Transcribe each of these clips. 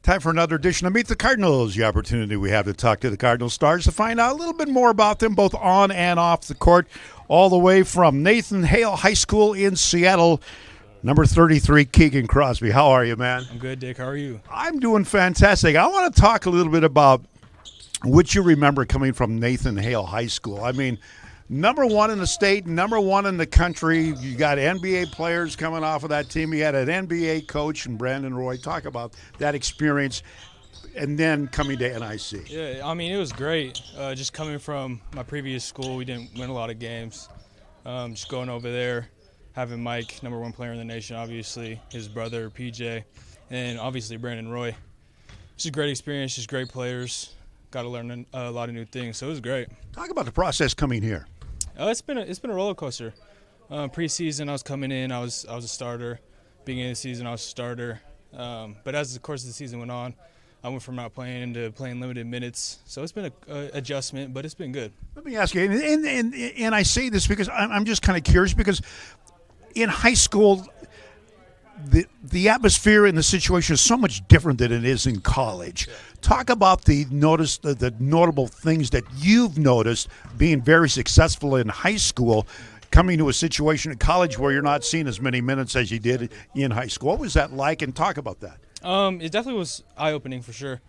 Time for another edition of Meet the Cardinals, the opportunity we have to talk to the Cardinals stars to find out a little bit more about them, both on and off the court, all the way from Nathan Hale High School in Seattle. Number 33, Keegan Crosby. How are you, man? I'm good, Dick. How are you? I'm doing fantastic. I want to talk a little bit about what you remember coming from Nathan Hale High School. I mean, number one in the state, number one in the country. You got NBA players coming off of that team. You had an NBA coach and Brandon Roy. Talk about that experience and then coming to NIC. Yeah, I mean, it was great. Just coming from my previous school, we didn't win a lot of games. Just going over there, having Mike, number one player in the nation, obviously, his brother, PJ, and obviously Brandon Roy. Just a great experience, just great players. Got to learn a lot of new things, so it was great. Talk about the process coming here. It's been a roller coaster. Preseason, I was coming in, I was a starter. Beginning of the season, I was a starter. But as the course of the season went on, I went from not playing into playing limited minutes. So it's been an adjustment, but it's been good. Let me ask you, and I say this because I'm just kind of curious, because in high school, the atmosphere and the situation is so much different than it is in college. Yeah. Talk about the notable things that you've noticed being very successful in high school, coming to a situation in college where you're not seeing as many minutes as you did in high school. What was that like, and talk about that? It definitely was eye-opening for sure.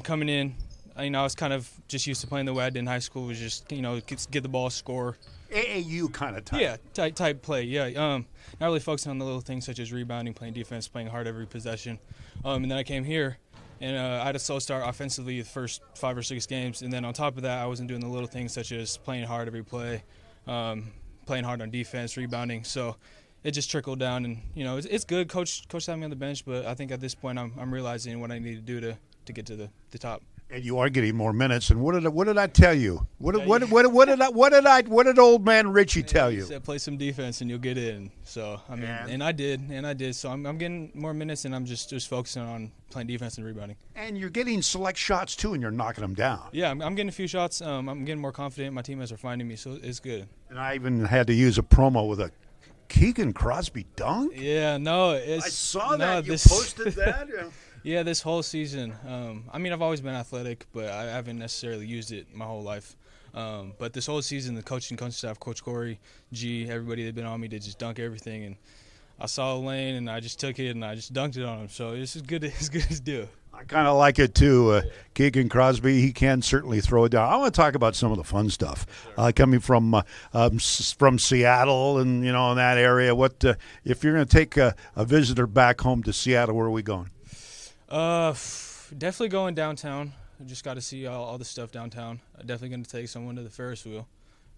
Coming in, I was kind of just used to playing the way I did in high school. Was just get the ball, score. AAU kind of type. Yeah, type play. Yeah. Not really focusing on the little things such as rebounding, playing defense, playing hard every possession. And then I came here, and I had a slow start offensively the first 5 or 6 games. And then on top of that, I wasn't doing the little things such as playing hard every play, playing hard on defense, rebounding. So it just trickled down, and it's good. Coach had me on the bench, but I think at this point I'm realizing what I need to do to get to the top. And you are getting more minutes. And what did I tell you? What did old man Richie tell you? He said play some defense and you'll get in. So and I did. So I'm getting more minutes, and I'm just focusing on playing defense and rebounding. And you're getting select shots too, and you're knocking them down. Yeah, I'm getting a few shots. I'm getting more confident. My teammates are finding me, so it's good. And I even had to use a promo with a Keegan Crosby dunk. Yeah, no, I saw that. You posted that. Yeah. Yeah, this whole season. I've always been athletic, but I haven't necessarily used it my whole life. But this whole season, the coaching staff, Coach Corey, G, everybody, they've been on me to just dunk everything. And I saw a lane, and I just took it, and I just dunked it on him. So it's as good as do. I kind of like it too. Keegan Crosby, he can certainly throw it down. I want to talk about some of the fun stuff coming from Seattle and in that area. What if you're going to take a visitor back home to Seattle? Where are we going? Definitely going downtown. I just got to see all the stuff downtown. I'm definitely going to take someone to the Ferris wheel.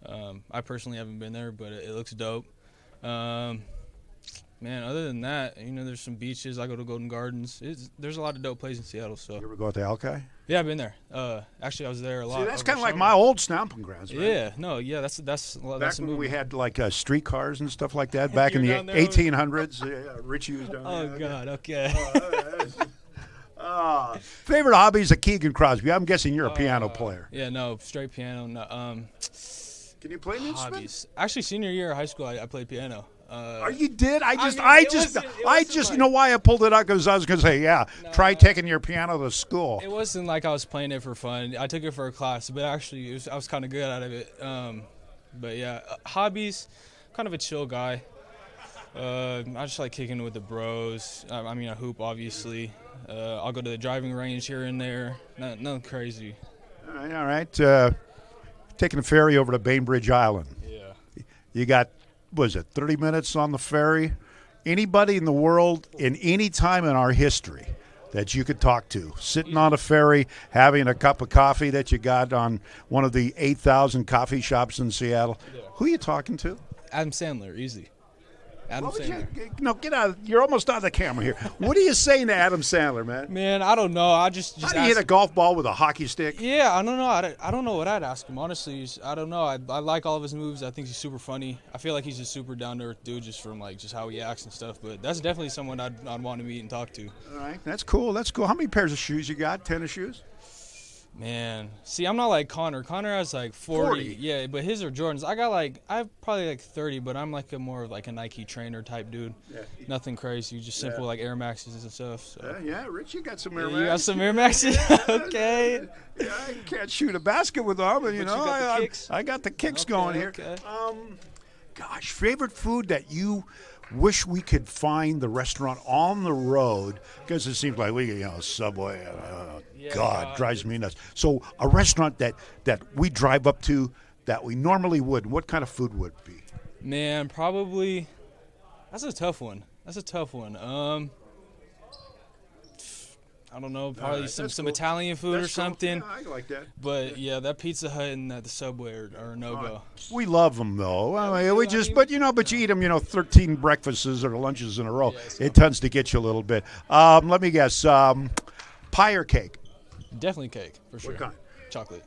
I personally haven't been there, but it looks dope. Other than that, there's some beaches. I go to Golden Gardens. There's a lot of dope places in Seattle. So. You ever go out to Alki? Yeah, I've been there. Actually, I was there a lot. See, that's kind of like my old stomping grounds, right? Yeah, no, yeah, that's back when we had like streetcars and stuff like that back in the 1800s. Richie was down there. Oh God, okay. Favorite hobbies of Keegan Crosby? I'm guessing you're a piano player. Yeah, no, straight piano. No, can you play an instrument? Actually, senior year of high school, I played piano. You did? You know why I pulled it out? Because I was going to say, try taking your piano to school. It wasn't like I was playing it for fun. I took it for a class, but actually I was kind of good out of it. But yeah, hobbies, kind of a chill guy. I just like kicking with the bros. I hoop, obviously. I'll go to the driving range here and there. Nothing crazy. All right. Taking a ferry over to Bainbridge Island. Yeah. You got, 30 minutes on the ferry? Anybody in the world in any time in our history that you could talk to, sitting on a ferry, having a cup of coffee that you got on one of the 8,000 coffee shops in Seattle, Who are you talking to? Adam Sandler, easy. Adam Sandler. No, get out. You're almost out of the camera here. What are you saying to Adam Sandler, man? Man, I don't know. I just how do you hit a golf ball with a hockey stick? Yeah, I don't know. I don't know what I'd ask him, honestly. I don't know. I like all of his moves. I think he's super funny. I feel like he's a super down-to-earth dude just from just how he acts and stuff. But that's definitely someone I'd want to meet and talk to. All right. That's cool. How many pairs of shoes you got? Tennis shoes? Man, see, I'm not like Connor. Connor has like 40. Yeah, but his are Jordans. I have probably like 30, but I'm like more of like a Nike trainer type dude. Yeah. Nothing crazy, just simple like Air Maxes and stuff. So. Yeah, Rich, you got some Air Maxes. You got some Air Maxes? Okay. Yeah, I can't shoot a basket with them, but you know, I got the kicks going here. Okay. Gosh, favorite food that you wish we could find the restaurant on the road, because it seems like we, Subway, God, drives me nuts. So a restaurant that we drive up to that we normally wouldn't, what kind of food would it be? Man, probably, that's a tough one. I don't know, probably some cool. Italian food or something. Cool. Yeah, I like that. But yeah, that Pizza Hut and the Subway are a no-go. We love them though. But you eat them, 13 breakfasts or lunches in a row. Yeah, it tends to get you a little bit. Let me guess, pie or cake? Definitely cake, for sure. What kind? Chocolate.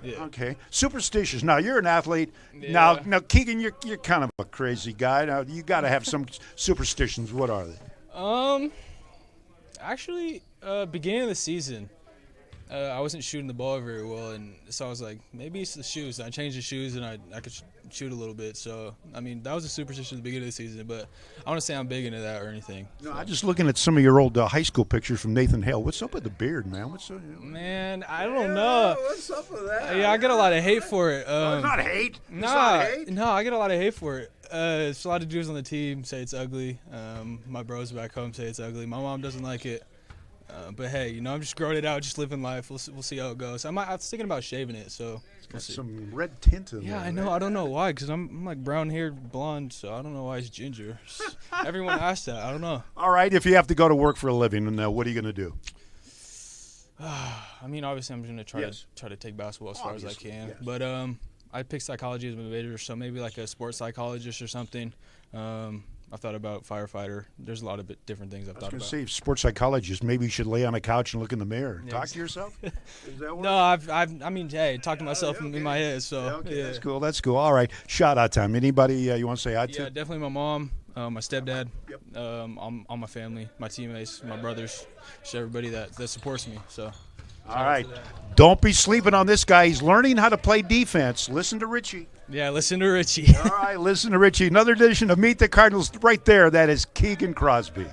Yeah. Okay. Superstitious. Now you're an athlete. Yeah. Now Keegan, you're kind of a crazy guy. Now you got to have some superstitions. What are they? Actually, beginning of the season, I wasn't shooting the ball very well, and so I was like, maybe it's the shoes. I changed the shoes, and I could shoot a little bit. So, I mean, that was a superstition at the beginning of the season, but I want to say I'm big into that or anything. No, I'm just looking at some of your old high school pictures from Nathan Hale. What's up with the beard, man? Man, I don't know. What's up with that? Yeah, I get a lot of hate for it. It's not hate. No, I get a lot of hate for it. It's a lot of dudes on the team say it's ugly. My bros back home say it's ugly. My mom doesn't like it. But hey, I'm just growing it out, just living life. We'll see how it goes. I was thinking about shaving it, so we'll see. Some red tint in there. Yeah, I know. I don't know why, because I'm like brown haired, blonde, so I don't know why it's ginger. Everyone asks that. I don't know. All right, if you have to go to work for a living, what are you going to do? I mean, obviously, I'm going to try to take basketball as far as I can. Yes. But I picked psychology as a major, so maybe like a sports psychologist or something. I've thought about firefighter. There's a lot of different things I've thought about. I was going to say, sports psychologist, maybe you should lay on a couch and look in the mirror. Talk to yourself? Is that what? No, talk to myself in my head. So okay, that's cool. All right, shout out time. Anybody you want to say hi to? Yeah, definitely my mom, my stepdad, all my family, my teammates, my brothers, just everybody that supports me. So. All right. Don't be sleeping on this guy. He's learning how to play defense. Listen to Richie. Yeah, listen to Richie. All right, listen to Richie. Another edition of Meet the Cardinals right there. That is Keegan Crosby.